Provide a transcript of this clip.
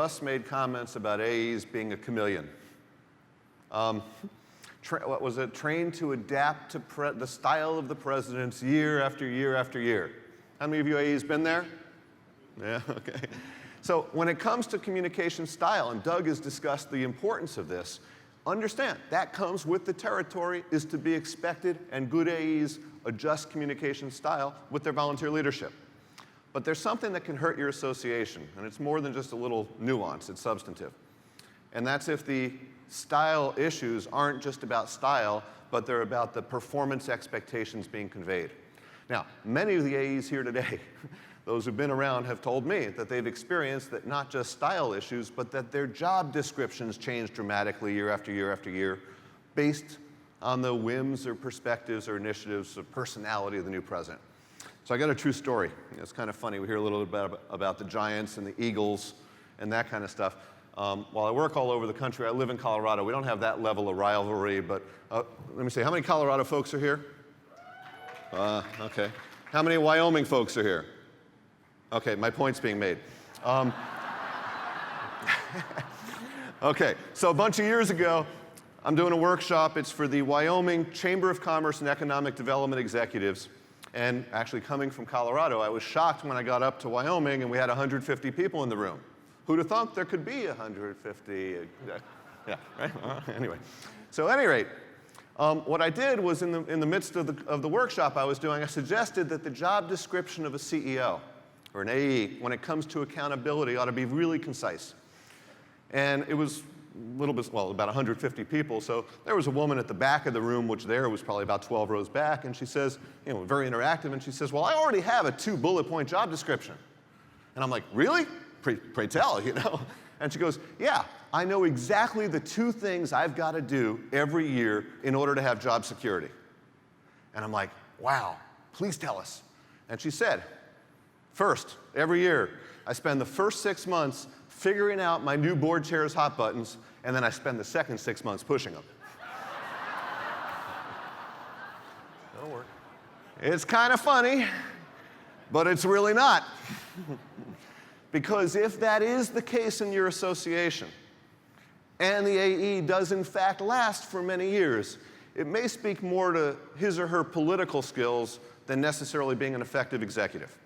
Russ made comments about AEs being a chameleon. What was it? Trained to adapt to the style of the presidents year after year after year. How many of you AEs been there? Yeah, okay. So when it comes to communication style, and Doug has discussed the importance of this, understand that comes with the territory, is to be expected, and good AEs adjust communication style with their volunteer leadership. But there's something that can hurt your association, and it's more than just a little nuance, it's substantive. And that's if the style issues aren't just about style, but they're about the performance expectations being conveyed. Now, many of the AEs here today, those who've been around have told me that they've experienced that not just style issues, but that their job descriptions change dramatically year after year after year based on the whims or perspectives or initiatives or personality of the new president. So I got a true story. It's kind of funny. We hear a little bit about the Giants and the Eagles and that kind of stuff. While I work all over the country, I live in Colorado. We don't have that level of rivalry, but let me see. How many Colorado folks are here? Okay. How many Wyoming folks are here? Okay, my point's being made. Okay, so a bunch of years ago, I'm doing a workshop. It's for the Wyoming Chamber of Commerce and Economic Development Executives. And actually coming from Colorado, I was shocked when I got up to Wyoming and we had 150 people in the room. Who'd have thought there could be 150? Yeah, right? Anyway. So at any rate, what I did was in the midst of the workshop I was doing, I suggested that the job description of a CEO or an AE, when it comes to accountability, ought to be really concise. And it was a little bit, well, about 150 people. So there was a woman at the back of the room, which there was probably about 12 rows back, and she says, you know, very interactive, and she says, well, I already have a 2-bullet-point job description. And I'm like, really? Pray tell, you know? And she goes, yeah, I know exactly the 2 things I've got to do every year in order to have job security. And I'm like, wow, please tell us. And she said, first, every year, I spend the first 6 months figuring out my new board chair's hot buttons, and then I spend the second 6 months pushing them. That'll work. It's kind of funny, but it's really not. Because if that is the case in your association, and the AE does in fact last for many years, it may speak more to his or her political skills than necessarily being an effective executive.